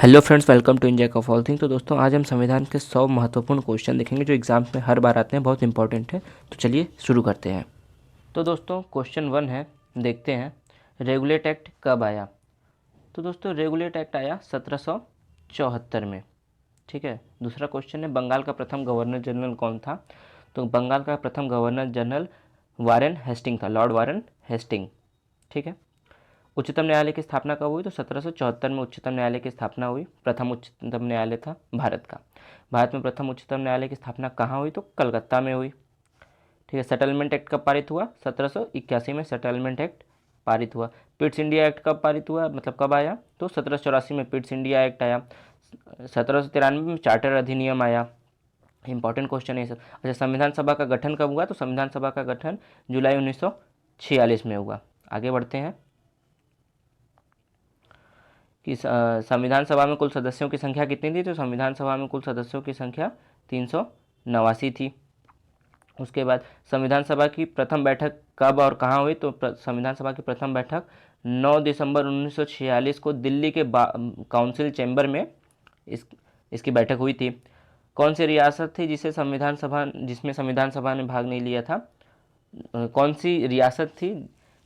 Hello friends, welcome to India का all thing. तो दोस्तों, आज हम संविधान के 100 महत्वपूर्ण क्वेश्चन देखेंगे जो एग्जाम्स में हर बार आते हैं, बहुत इंपॉर्टेंट है। तो चलिए शुरू करते हैं। तो दोस्तों, क्वेश्चन 1 है, देखते हैं रेगुलेट एक्ट कब आया। तो दोस्तों, रेगुलेट एक्ट आया 1774 में। ठीक है। दूसरा क्वेश्चन है, बंगाल का प्रथम गवर्नर जनरल कौन था। तो बंगाल का प्रथम गवर्नर जनरल वारेन हेस्टिंग था, लॉर्ड वारेन हेस्टिंग। ठीक है। उच्चतम न्यायालय की स्थापना कब हुई। तो 1774 में उच्चतम न्यायालय की स्थापना हुई। प्रथम उच्चतम न्यायालय था भारत का। भारत में प्रथम उच्चतम न्यायालय की स्थापना कहाँ हुई। तो कलकत्ता में हुई। ठीक है। सेटलमेंट एक्ट कब पारित हुआ। 1781 में सेटलमेंट एक्ट पारित हुआ। पिट्स इंडिया एक्ट कब पारित हुआ, मतलब कब आया। तो 1784 में पिट्स इंडिया एक्ट आया। 1793 में चार्टर अधिनियम आया। इंपॉर्टेंट क्वेश्चन है ये सब। अच्छा, संविधान सभा का गठन कब हुआ। तो संविधान सभा का गठन जुलाई 1946 में हुआ। आगे बढ़ते हैं कि संविधान सभा में कुल सदस्यों की संख्या कितनी थी। तो संविधान सभा में कुल सदस्यों की संख्या 389 थी। उसके बाद संविधान सभा की प्रथम बैठक कब और कहाँ हुई। तो संविधान सभा की प्रथम बैठक 9 दिसंबर 1946 को दिल्ली के काउंसिल चैम्बर में इसकी बैठक हुई थी। कौन सी रियासत थी जिसमें संविधान सभा ने भाग नहीं लिया था। कौन सी रियासत थी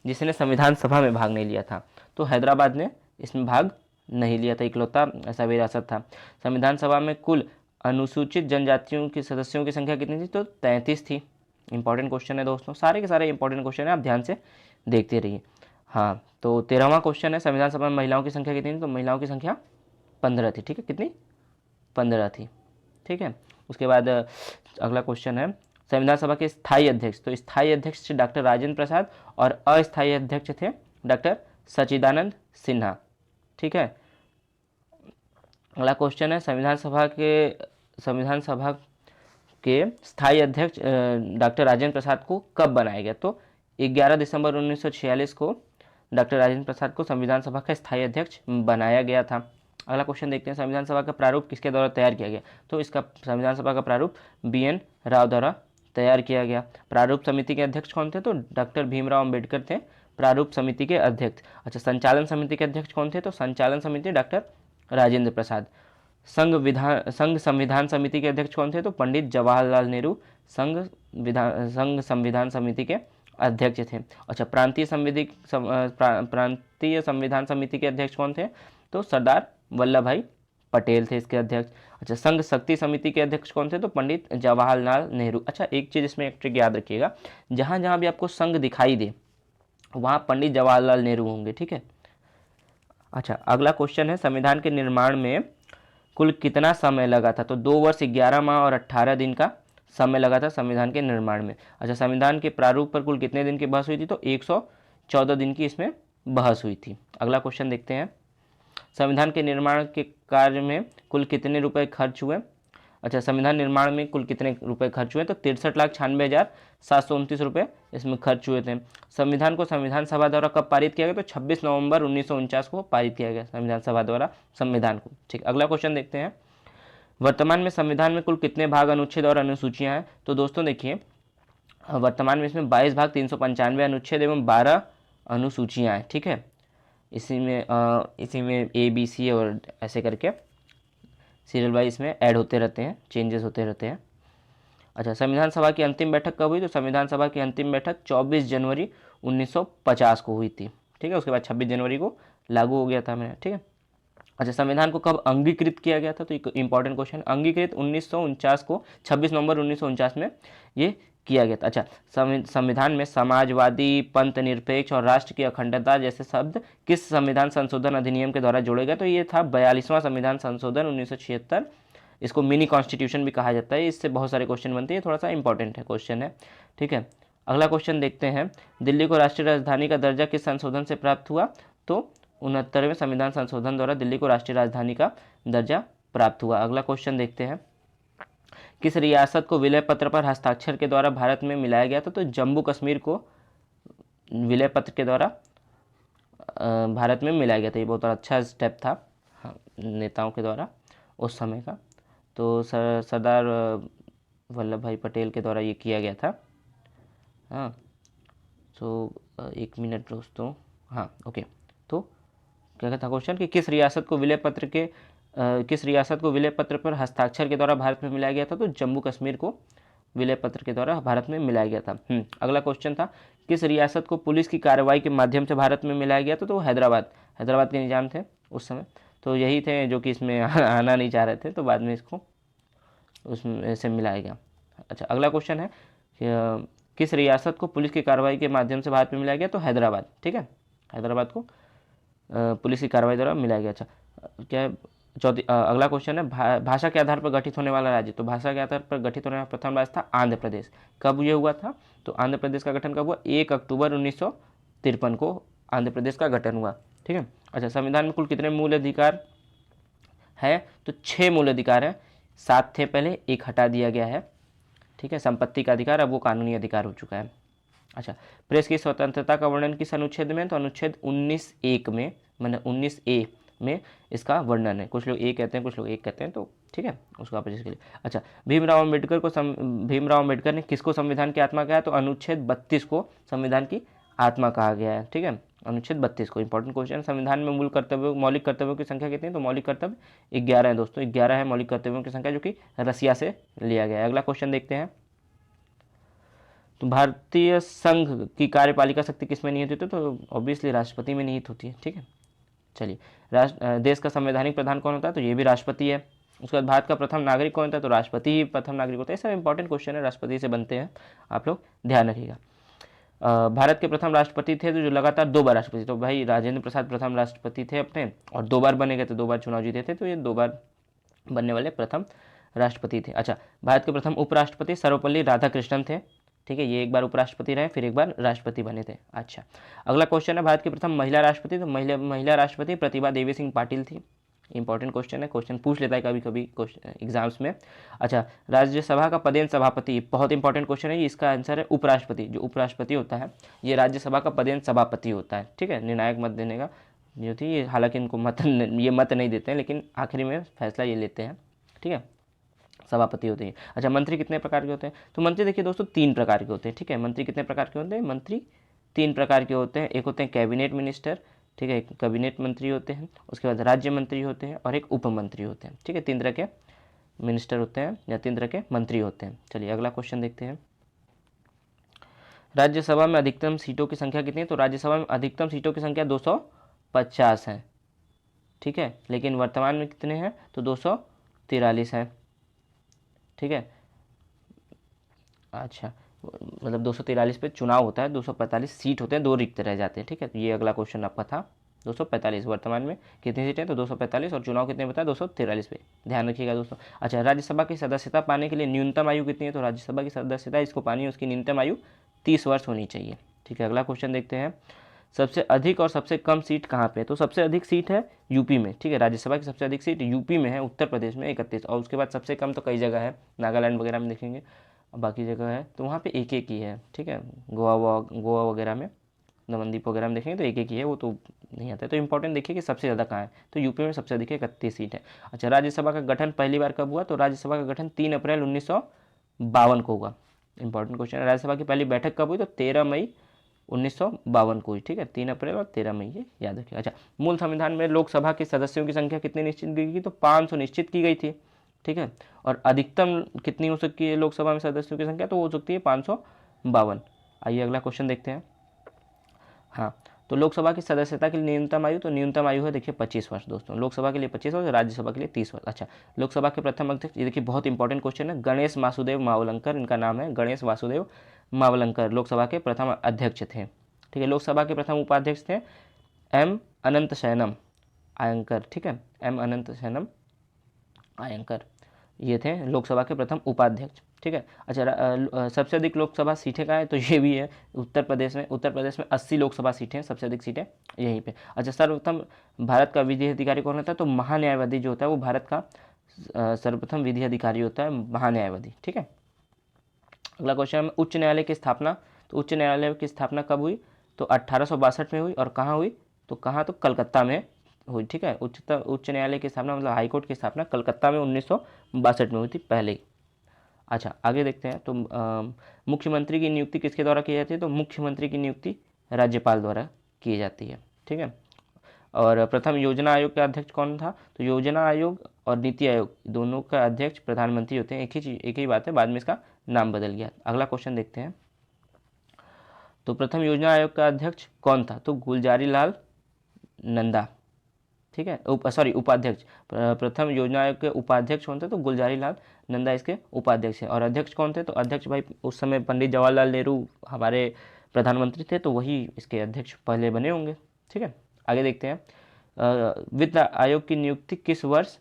जिसने संविधान सभा में भाग नहीं लिया था। तो हैदराबाद ने इसमें भाग नहीं लिया था, इकलौता ऐसा विरासत था। संविधान सभा में कुल अनुसूचित जनजातियों के सदस्यों की संख्या कितनी थी। तो 33 थी। इंपॉर्टेंट क्वेश्चन है दोस्तों, सारे के सारे इंपॉर्टेंट क्वेश्चन है, आप ध्यान से देखते रहिए। हाँ, तो 13वां क्वेश्चन है, संविधान सभा में महिलाओं की संख्या कितनी थी। तो महिलाओं की संख्या 15 थी। ठीक है, कितनी, 15 थी। ठीक है। उसके बाद अगला क्वेश्चन है, संविधान सभा के स्थायी अध्यक्ष। तो स्थायी अध्यक्ष थे डॉक्टर राजेंद्र प्रसाद और अस्थायी अध्यक्ष थे डॉक्टर सच्चिदानंद सिन्हा। ठीक है। अगला क्वेश्चन है, संविधान सभा के स्थायी अध्यक्ष डॉक्टर राजेंद्र प्रसाद को कब बनाया गया। तो 11 दिसंबर 1946 को डॉक्टर राजेंद्र प्रसाद को संविधान सभा का स्थायी अध्यक्ष बनाया गया था। अगला क्वेश्चन देखते हैं, संविधान सभा का प्रारूप किसके द्वारा तैयार किया गया। तो इसका संविधान सभा का प्रारूप BN राव द्वारा तैयार किया गया। प्रारूप समिति के अध्यक्ष कौन थे। तो डॉक्टर भीमराव अंबेडकर थे प्रारूप समिति के अध्यक्ष। अच्छा, संचालन समिति के अध्यक्ष कौन थे। तो संचालन समिति डॉक्टर राजेंद्र प्रसाद। संघ संविधान समिति के अध्यक्ष कौन थे। तो पंडित जवाहरलाल नेहरू संघ संविधान समिति के अध्यक्ष थे। अच्छा, प्रांतीय संविधान समिति के अध्यक्ष कौन थे। तो सरदार वल्लभ भाई पटेल थे इसके अध्यक्ष। अच्छा, संघ शक्ति समिति के अध्यक्ष कौन थे। तो पंडित जवाहरलाल नेहरू। अच्छा, एक चीज़ इसमें एक ट्रिक याद रखिएगा, जहाँ जहाँ भी आपको संघ दिखाई दे वहाँ पंडित जवाहरलाल नेहरू होंगे। ठीक है। अच्छा, अगला क्वेश्चन है, संविधान के निर्माण में कुल कितना समय लगा था। तो 2 वर्ष 11 माह और 18 दिन का समय लगा था संविधान के निर्माण में। अच्छा, संविधान के प्रारूप पर कुल कितने दिन की बहस हुई थी। तो 114 दिन की इसमें बहस हुई थी। अगला क्वेश्चन देखते हैं, संविधान के निर्माण के कार्य में कुल कितने रुपए खर्च हुए। अच्छा, संविधान निर्माण में कुल कितने रुपए खर्च हुए। तो 63,96,729 रुपये इसमें खर्च हुए थे। संविधान को संविधान सभा द्वारा कब पारित किया गया। तो 26 नवंबर 1949 को पारित किया गया संविधान सभा द्वारा संविधान को। ठीक, अगला क्वेश्चन देखते हैं, वर्तमान में संविधान में कुल कितने भाग, अनुच्छेद और अनुसूचियां हैं। तो दोस्तों देखिए, वर्तमान में इसमें 22 भाग, 395 अनुच्छेद एवं 12 अनुसूचियां हैं। ठीक है। इसी में ABC और ऐसे करके सीरियल वाइज में ऐड होते रहते हैं, चेंजेस होते रहते हैं। अच्छा, संविधान सभा की अंतिम बैठक कब हुई। तो संविधान सभा की अंतिम बैठक 24 जनवरी 1950 को हुई थी। ठीक है। उसके बाद 26 जनवरी को लागू हो गया था मैंने। ठीक है। अच्छा, संविधान को कब अंगीकृत किया गया था। तो एक इंपॉर्टेंट क्वेश्चन, अंगीकृत 1949 को 26 नवंबर 1949 में ये किया गया था। अच्छा, संविधान में समाजवादी, पंथ निरपेक्ष और राष्ट्र की अखंडता जैसे शब्द किस संविधान संशोधन अधिनियम के द्वारा जोड़े गए। तो ये था 42वां संविधान संशोधन 1976। इसको मिनी कॉन्स्टिट्यूशन भी कहा जाता है। इससे बहुत सारे क्वेश्चन बनते हैं, थोड़ा सा इंपॉर्टेंट है क्वेश्चन है। ठीक है। अगला क्वेश्चन देखते हैं, दिल्ली को राष्ट्रीय राजधानी का दर्जा किस संशोधन से प्राप्त हुआ। तो 69वें संविधान संशोधन द्वारा दिल्ली को राष्ट्रीय राजधानी का दर्जा प्राप्त हुआ। अगला क्वेश्चन देखते हैं, किस रियासत को विलय पत्र पर हस्ताक्षर के द्वारा भारत में मिलाया गया था। तो जम्मू कश्मीर को विलय पत्र के द्वारा भारत में मिलाया गया था। ये बहुत अच्छा स्टेप था, हाँ, नेताओं के द्वारा उस समय का। तो सरदार वल्लभ भाई पटेल के द्वारा ये किया गया था। हाँ, तो 1 मिनट दोस्तों। हाँ, ओके। तो क्या था क्वेश्चन कि किस रियासत को विलय पत्र के किस रियासत को विलय पत्र पर हस्ताक्षर के द्वारा भारत में मिलाया गया था? तो जम्मू कश्मीर को विलय पत्र के द्वारा भारत में मिलाया गया था। अगला क्वेश्चन था, किस रियासत को पुलिस की कार्रवाई के माध्यम से भारत में मिलाया गया था? तो हैदराबाद के निजाम थे उस समय, तो यही थे जो कि इसमें आना नहीं चाह रहे थे, तो बाद में इसको उसमें से मिलाया गया। अच्छा, अगला क्वेश्चन है किस रियासत को पुलिस की कार्रवाई के माध्यम से भारत में मिलाया गया? तो हैदराबाद। ठीक है, हैदराबाद को पुलिस की कार्रवाई द्वारा मिलाया गया। अच्छा, क्या है अगला क्वेश्चन है भाषा के आधार पर गठित होने वाला राज्य? तो भाषा के आधार पर गठित होने वाला प्रथम राज्य था आंध्र प्रदेश। कब ये हुआ था? तो आंध्र प्रदेश का गठन कब हुआ? 1 अक्टूबर 1953 को आंध्र प्रदेश का गठन हुआ। ठीक है। अच्छा, संविधान में कुल कितने मूल अधिकार है? तो 6 मूल अधिकार है। 7 थे पहले, 1 हटा दिया गया है। ठीक है, संपत्ति का अधिकार अब वो कानूनी अधिकार हो चुका है। अच्छा, प्रेस की स्वतंत्रता का वर्णन किस अनुच्छेद में? तो अनुच्छेद 19(1) में, मैंने 19(a) में इसका वर्णन है। कुछ लोग ए कहते हैं, कुछ लोग 1 कहते हैं, तो ठीक है, उसको आप इसके लिए। अच्छा, भीमराव अम्बेडकर ने किसको संविधान की आत्मा कहा? तो अनुच्छेद 32 को संविधान की आत्मा कहा गया है। ठीक है, अनुच्छेद 32 को। इंपॉर्टेंट क्वेश्चन, संविधान में मौलिक कर्तव्यों की संख्या कितनी है? तो मौलिक कर्तव्य 11 है दोस्तों, 11 है मौलिक कर्तव्यों की संख्या, जो कि रसिया से लिया गया है। अगला क्वेश्चन देखते हैं, तो भारतीय संघ की कार्यपालिका शक्ति किसमें निहित होती है? तो ऑब्वियसली राष्ट्रपति में निहित होती है। ठीक है, चलिए, देश का संवैधानिक प्रधान कौन होता है? तो ये भी राष्ट्रपति है। उसके बाद भारत का प्रथम नागरिक कौन होता है? तो राष्ट्रपति ही प्रथम नागरिक होता है। सब इंपॉर्टेंट क्वेश्चन है, राष्ट्रपति से बनते हैं, आप लोग ध्यान रखिएगा। भारत के प्रथम राष्ट्रपति थे जो लगातार 2 बार राष्ट्रपति, तो भाई राजेंद्र प्रसाद प्रथम राष्ट्रपति थे अपने, और 2 बार बने गए थे, 2 बार चुनाव जीते थे, तो ये 2 बार बनने वाले प्रथम राष्ट्रपति थे। अच्छा, भारत के प्रथम उपराष्ट्रपति सर्वपल्ली राधाकृष्णन थे। ठीक है, ये 1 बार उपराष्ट्रपति रहे, फिर 1 बार राष्ट्रपति बने थे। अच्छा, अगला क्वेश्चन है, भारत की प्रथम महिला राष्ट्रपति? तो महिला राष्ट्रपति प्रतिभा देवी सिंह पाटिल थी। इंपॉर्टेंट क्वेश्चन है, क्वेश्चन पूछ लेता है कभी कभी एग्जाम्स में। अच्छा, राज्यसभा का पदेन सभापति, बहुत इंपॉर्टेंट क्वेश्चन है, इसका आंसर है उपराष्ट्रपति। जो उपराष्ट्रपति होता है ये राज्यसभा का पदेन सभापति होता है। ठीक है, निर्णायक मत देने का जो थी ये, हालांकि इनको मत नहीं देते हैं, लेकिन आखिरी में फैसला ये लेते हैं। ठीक है, सभापति होते हैं। अच्छा, मंत्री कितने प्रकार के होते हैं? तो मंत्री देखिए दोस्तों 3 प्रकार के होते हैं। ठीक है, मंत्री कितने प्रकार के होते हैं? मंत्री 3 प्रकार के होते हैं। एक होते हैं कैबिनेट मिनिस्टर, ठीक है, एक कैबिनेट मंत्री होते हैं, उसके बाद राज्य मंत्री होते हैं, और एक उप मंत्री होते हैं। ठीक है, 3 तरह के मिनिस्टर होते हैं या 3 तरह के मंत्री होते हैं। चलिए अगला क्वेश्चन देखते हैं, राज्यसभा में अधिकतम सीटों की संख्या कितनी है? तो राज्यसभा में अधिकतम सीटों की संख्या 250 है। ठीक है, लेकिन वर्तमान में कितने हैं? तो 243 हैं। ठीक है, अच्छा, मतलब 243 पे चुनाव होता है, 245 सीट होते हैं, 2 रिक्त रह जाते हैं। ठीक है, तो ये अगला क्वेश्चन आपका था। 245 वर्तमान में कितनी सीटें? तो 245, और चुनाव कितने बताया? 243 पे, ध्यान रखिएगा दोस्तों। अच्छा, राज्यसभा की सदस्यता पाने के लिए न्यूनतम आयु कितनी है? तो राज्यसभा की सदस्यता इसको पानी है, उसकी न्यूनतम आयु 30 वर्ष होनी चाहिए। ठीक है, अगला क्वेश्चन देखते हैं, सबसे अधिक और सबसे कम सीट कहाँ पे? तो सबसे अधिक सीट है यूपी में। ठीक है, राज्यसभा की सबसे अधिक सीट यूपी में है, उत्तर प्रदेश में 31, और उसके बाद सबसे कम तो कई जगह है, नागालैंड वगैरह में देखेंगे, बाकी जगह है तो वहाँ पे 1-1 ही है। ठीक है, गोवा वगैरह में, नवनदीप वगैरह में देखेंगे तो 1-1 ही है, वो तो नहीं आता है। तो इंपॉर्टेंट देखिए कि सबसे ज़्यादा कहाँ है, तो यूपी में सबसे अधिक है, 31 सीट है। अच्छा, राज्यसभा का गठन पहली बार कब हुआ? तो राज्यसभा का गठन 3 अप्रैल 1952 को हुआ। इंपॉर्टेंट क्वेश्चन है, राज्यसभा की पहली बैठक कब हुई? तो 13 मई 1952 को हुई। ठीक है, 3 अप्रैल और 13 मई, ये याद रखिए। अच्छा, मूल संविधान में लोकसभा के सदस्यों की संख्या कितनी निश्चित की गई? तो 500 निश्चित की गई थी। ठीक है, और अधिकतम कितनी हो सकती है लोकसभा में सदस्यों की संख्या? तो हो सकती है 552। आइए अगला क्वेश्चन देखते हैं। हाँ, तो लोकसभा की सदस्यता के लिए न्यूनतम आयु? तो न्यूनतम आयु है देखिए 25 वर्ष दोस्तों, लोकसभा के लिए 25 वर्ष, राज्यसभा के लिए 30 वर्ष। अच्छा, लोकसभा के प्रथम अध्यक्ष, ये देखिए बहुत इंपॉर्टेंट क्वेश्चन है, गणेश वासुदेव मावलंकर इनका नाम है, गणेश वासुदेव मावलंकर लोकसभा के प्रथम अध्यक्ष थे। ठीक है, लोकसभा के प्रथम उपाध्यक्ष थे एम अनंत शयनम आयंकर। ठीक है, एम अनंत शयनम आयंकर, ये थे लोकसभा के प्रथम उपाध्यक्ष। ठीक है, अच्छा, सबसे अधिक लोकसभा सीटें कहाँ है? तो ये भी है उत्तर प्रदेश में। उत्तर प्रदेश में 80 लोकसभा सीटें हैं, सबसे अधिक सीटें यहीं पे। अच्छा, सर्वप्रथम भारत का विधि अधिकारी कौन होता है? तो महान्यायवादी जो होता है वो भारत का सर्वप्रथम विधि अधिकारी होता है, महान्यायवादी। ठीक है, अगला क्वेश्चन है, उच्च न्यायालय की स्थापना? तो उच्च न्यायालय की स्थापना कब हुई? तो 1862 में हुई, और कहाँ हुई? तो कहाँ? तो कलकत्ता में हुई। ठीक है, उच्च न्यायालय की स्थापना मतलब हाईकोर्ट की स्थापना कलकत्ता में 1962 में हुई थी पहले ही। अच्छा, आगे देखते हैं, तो मुख्यमंत्री की नियुक्ति किसके द्वारा की जाती है? तो मुख्यमंत्री की नियुक्ति राज्यपाल द्वारा की जाती है। ठीक है, और प्रथम योजना आयोग का अध्यक्ष कौन था? तो योजना आयोग और नीति आयोग दोनों का अध्यक्ष प्रधानमंत्री होते हैं। एक ही बात है, बाद में इसका नाम बदल गया। अगला क्वेश्चन देखते हैं। तो प्रथम योजना आयोग का अध्यक्ष कौन था? तो गुलजारी लाल नंदा, ठीक है, उपाध्यक्ष। प्रथम योजना आयोग के उपाध्यक्ष कौन थे? तो गुलजारी लाल नंदा इसके उपाध्यक्ष हैं। और अध्यक्ष कौन थे? तो अध्यक्ष भाई उस समय पंडित जवाहरलाल नेहरू हमारे प्रधानमंत्री थे, तो वही इसके अध्यक्छ पहले बने होंगे। ठीक है, आगे देखते हैं। वित्त आयोग की नियुक्ति किस वर्ष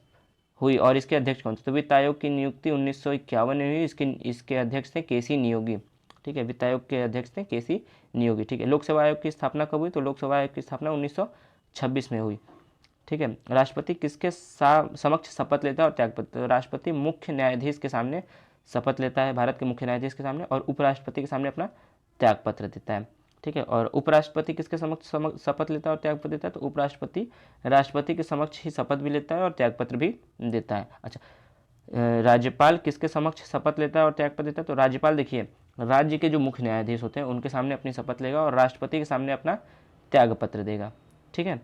हुई और इसके अध्यक्ष कौन थे? तो वित्त आयोग की नियुक्ति 1951 में हुई। इसके अध्यक्ष थे केसी नियोगी। ठीक है, वित्त आयोग के अध्यक्ष थे केसी नियोगी। ठीक है, लोकसेवा आयोग की स्थापना कब हुई? तो लोकसेवा आयोग की स्थापना 1926 में हुई। ठीक है, राष्ट्रपति किसके समक्ष शपथ लेता है और त्यागपत्र? तो राष्ट्रपति मुख्य न्यायाधीश के सामने शपथ लेता है, भारत के मुख्य न्यायाधीश के सामने, और उपराष्ट्रपति के सामने अपना त्यागपत्र देता है। ठीक है, और उपराष्ट्रपति किसके समक्ष शपथ लेता है और त्यागपत्र देता है? तो उपराष्ट्रपति राष्ट्रपति के समक्ष ही शपथ भी लेता है और त्यागपत्र भी देता है। अच्छा, राज्यपाल किसके समक्ष शपथ लेता है और त्यागपत्र देता है? तो राज्यपाल देखिए राज्य के जो मुख्य न्यायाधीश होते हैं उनके सामने अपनी शपथ लेगा और राष्ट्रपति के सामने अपना त्यागपत्र देगा। ठीक है,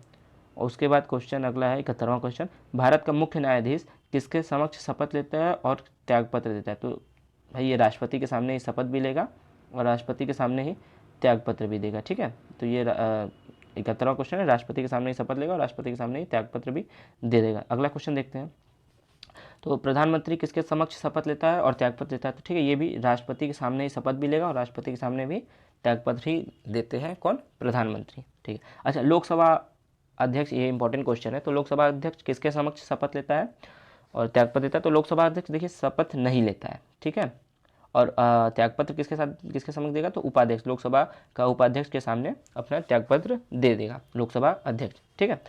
और उसके बाद क्वेश्चन अगला है 71वां क्वेश्चन, भारत का मुख्य न्यायाधीश किसके समक्ष शपथ लेता है और त्यागपत्र देता है? तो भाई ये राष्ट्रपति के सामने ही शपथ भी लेगा और राष्ट्रपति के सामने ही त्यागपत्र भी देगा। ठीक है, तो ये 71वां क्वेश्चन है, राष्ट्रपति के सामने ही शपथ लेगा और राष्ट्रपति के सामने ही त्यागपत्र भी दे देगा। अगला क्वेश्चन देखते हैं। तो प्रधानमंत्री किसके समक्ष शपथ लेता है और त्यागपत्र देता है? तो ठीक है, ये भी राष्ट्रपति के सामने ही शपथ भी लेगा और राष्ट्रपति के सामने भी त्यागपत्र ही देते हैं। कौन? प्रधानमंत्री। ठीक है, अच्छा, लोकसभा अध्यक्ष, ये इंपॉर्टेंट क्वेश्चन है। तो लोकसभा अध्यक्ष किसके समक्ष शपथ लेता है और त्यागपत्र देता है? तो लोकसभा अध्यक्ष देखिए शपथ नहीं लेता है। ठीक है, और त्यागपत्र किसके समक्ष देगा? तो उपाध्यक्ष, लोकसभा का उपाध्यक्ष के सामने अपना त्यागपत्र दे देगा लोकसभा अध्यक्ष। ठीक है,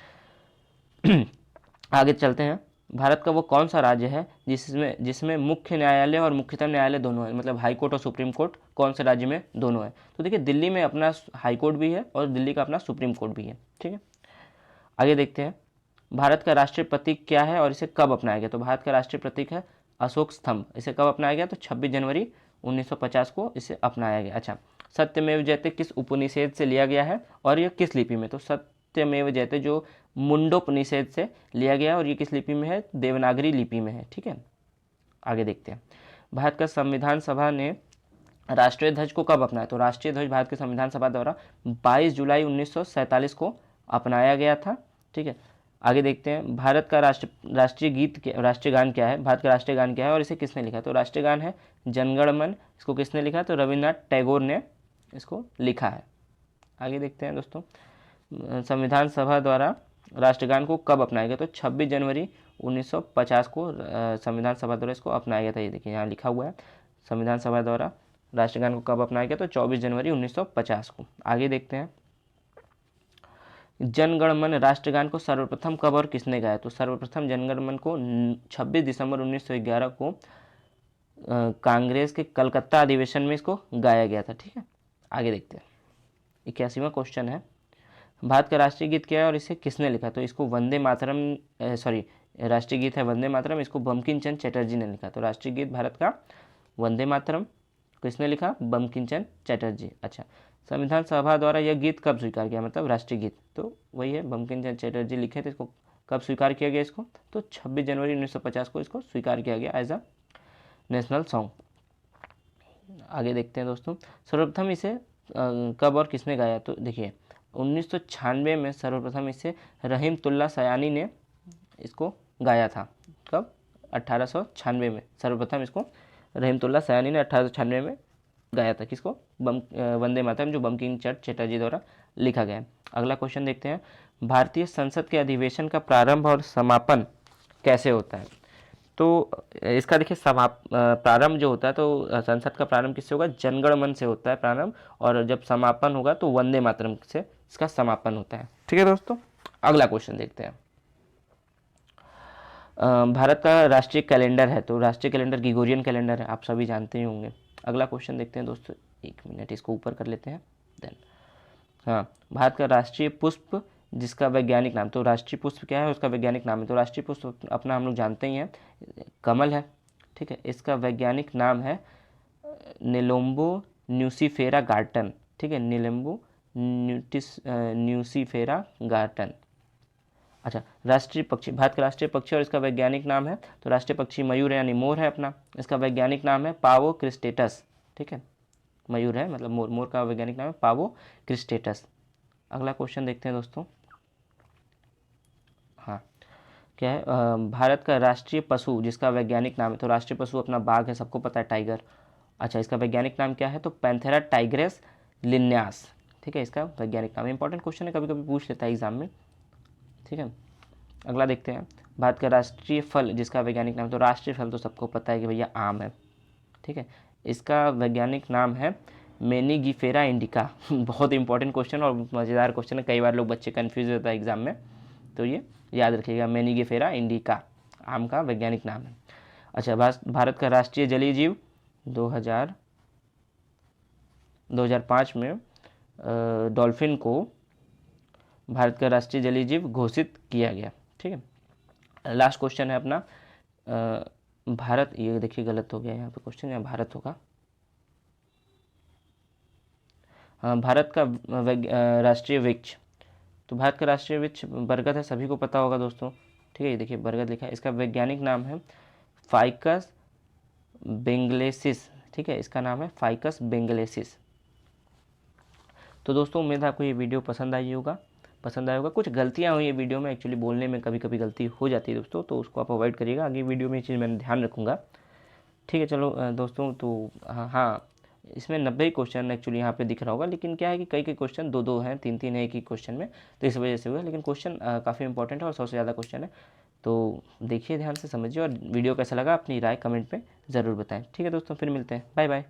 आगे चलते हैं। भारत का वो कौन सा राज्य है जिसमें मुख्य न्यायालय और मुख्यतम न्यायालय दोनों है? मतलब हाई कोर्ट और सुप्रीम कोर्ट कौन से राज्य में दोनों है? तो देखिए दिल्ली में अपना हाई कोर्ट भी है और दिल्ली का अपना सुप्रीम कोर्ट भी है। ठीक है, आगे देखते हैं। भारत का राष्ट्रीय प्रतीक क्या है और इसे कब अपनाया गया? तो भारत का राष्ट्रीय प्रतीक है अशोक स्तंभ। इसे कब अपनाया गया? तो 26 जनवरी 1950 को इसे अपनाया गया। अच्छा, सत्यमेव जयते किस उपनिषेद से लिया गया है और यह किस लिपि में? तो सत्यमेव जयते जो मुंडोपनिषेद से लिया गया और ये किस लिपि में है? देवनागरी लिपि में है। ठीक है, आगे देखते हैं। भारत का संविधान सभा ने राष्ट्रीय ध्वज को कब अपनाया? तो राष्ट्रीय ध्वज भारत के संविधान सभा द्वारा 22 जुलाई 1947 को अपनाया गया था। ठीक है, आगे देखते हैं। भारत का राष्ट्रीय गान क्या है? भारत का राष्ट्रीय गान क्या है और इसे किसने लिखा? तो राष्ट्रीय गान है जनगण मन। इसको किसने लिखा? तो रविन्द्रनाथ टैगोर ने इसको लिखा है। आगे देखते हैं दोस्तों, संविधान सभा द्वारा राष्ट्रगान को कब अपनाया गया? तो 26 जनवरी 1950 को संविधान सभा द्वारा इसको अपनाया गया था। ये देखिए यहाँ लिखा हुआ है, संविधान सभा द्वारा राष्ट्रगान को कब अपनाया गया? तो 24 जनवरी 1950 को। आगे देखते हैं। जनगण मन राष्ट्रगान को सर्वप्रथम कब और किसने गाया? तो सर्वप्रथम जनगण मन को 26 दिसंबर 1911 को कांग्रेस के कलकत्ता अधिवेशन में इसको गाया गया था। ठीक है, आगे देखते हैं। 81वां क्वेश्चन है, भारत का राष्ट्रीय गीत क्या है और इसे किसने लिखा? तो इसको वंदे मातरम राष्ट्रीय गीत है वंदे मातरम, इसको बंकिम चंद्र चटर्जी ने लिखा। तो राष्ट्रीय गीत भारत का वंदे मातरम, किसने लिखा? बंकिम चंद्र चटर्जी। अच्छा, संविधान सभा द्वारा यह गीत कब स्वीकार किया? मतलब राष्ट्रीय गीत, तो वही है बंकिम चंद्र चटर्जी लिखे थे। इसको कब स्वीकार किया गया इसको? तो 26 जनवरी 1950 को इसको स्वीकार किया गया एज अ नेशनल सॉन्ग। आगे देखते हैं दोस्तों, सर्वप्रथम इसे कब और किसने गाया? तो देखिए 1996 में सर्वप्रथम इसे रहीमतुल्लाह सयानी ने इसको गाया था। कब? 1896 में सर्वप्रथम इसको रहीमतुल्लाह सयानी ने 1896 में गाया था। किसको? वंदे मातरम, जो बंकिम चंद्र चटर्जी द्वारा लिखा गया है। अगला क्वेश्चन देखते हैं। भारतीय संसद के अधिवेशन का प्रारंभ और समापन कैसे होता है? तो इसका देखिए प्रारंभ जो होता है तो संसद का प्रारंभ किससे होगा? जनगण मन से होता है प्रारंभ, और जब समापन होगा तो वंदे मातरम से इसका समापन होता है। ठीक है दोस्तों, अगला क्वेश्चन देखते हैं। भारत का राष्ट्रीय कैलेंडर है, तो राष्ट्रीय कैलेंडर ग्रिगोरियन कैलेंडर है, आप सभी जानते ही होंगे। अगला क्वेश्चन देखते हैं दोस्तों, 1 मिनट इसको ऊपर कर लेते हैं। देन हाँ, भारत का राष्ट्रीय पुष्प जिसका वैज्ञानिक नाम, तो राष्ट्रीय पुष्प क्या है उसका वैज्ञानिक नाम है? तो राष्ट्रीय पुष्प अपना हम लोग जानते ही हैं, कमल है। ठीक है, इसका वैज्ञानिक नाम है निलोम्बो न्यूसीफेरा गार्टन। ठीक है, निलोम्बो न्यूसीफेरा गार्टन। अच्छा, राष्ट्रीय पक्षी, भारत का राष्ट्रीय पक्षी और इसका वैज्ञानिक नाम है, तो राष्ट्रीय पक्षी मयूर है यानी मोर है अपना। इसका वैज्ञानिक नाम है पावो क्रिस्टेटस, ठीक है, मयूर है मतलब मोर, मोर का वैज्ञानिक नाम है पावो क्रिस्टेटस। अगला क्वेश्चन देखते हैं दोस्तों। हाँ, क्या है, भारत का राष्ट्रीय पशु जिसका वैज्ञानिक नाम है, तो राष्ट्रीय पशु अपना बाघ है, सबको पता है, टाइगर। अच्छा, इसका वैज्ञानिक नाम क्या है, तो पैंथेरा टाइग्रेस लिन्यास, ठीक है, इसका वैज्ञानिक नाम। इंपॉर्टेंट क्वेश्चन है, कभी कभी पूछ लेता है एग्जाम में, ठीक है। अगला देखते हैं, भारत का राष्ट्रीय फल जिसका वैज्ञानिक नाम है, तो राष्ट्रीय फल तो सबको पता है कि भैया आम है, ठीक है। इसका वैज्ञानिक नाम है मेनिगिफेरा इंडिका। बहुत इंपॉर्टेंट क्वेश्चन और मज़ेदार क्वेश्चन है, कई बार लोग बच्चे कन्फ्यूज होता है एग्जाम में, तो ये याद रखिएगा, मेनिगिफेरा इंडिका आम का वैज्ञानिक नाम है। अच्छा, भारत का राष्ट्रीय जलीय जीव 2005 में डॉल्फिन को भारत का राष्ट्रीय जलीय जीव घोषित किया गया, ठीक है। लास्ट क्वेश्चन है अपना, भारत, ये देखिए गलत हो गया यहाँ पे क्वेश्चन, यहाँ भारत होगा। भारत का राष्ट्रीय वृक्ष, तो भारत का राष्ट्रीय वृक्ष बरगद है, सभी को पता होगा दोस्तों, ठीक है। ये देखिए बरगद लिखा है, इसका वैज्ञानिक नाम है फाइकस बेंगलेसिस, ठीक है, इसका नाम है फाइकस बेंगलेसिस। तो दोस्तों उम्मीद है आपको ये वीडियो पसंद आया होगा। कुछ गलतियाँ हुई है वीडियो में, एक्चुअली बोलने में कभी कभी गलती हो जाती है दोस्तों, तो उसको आप अवॉइड करिएगा, आगे वीडियो में ये चीज़ मैं ध्यान रखूँगा, ठीक है। चलो दोस्तों, तो हाँ, इसमें 90 क्वेश्चन एक्चुअली यहाँ पे दिख रहा होगा, लेकिन क्या है कि कई क्वेश्चन 2-2 हैं, 3-3 है एक ही क्वेश्चन में, तो इस वजह से हुआ, लेकिन क्वेश्चन काफ़ी इंपॉर्टेंट है और 100 से ज़्यादा क्वेश्चन है, तो देखिए ध्यान से समझिए, और वीडियो कैसा लगा अपनी राय कमेंट पे ज़रूर बताएं, ठीक है दोस्तों, फिर मिलते हैं, बाय बाय।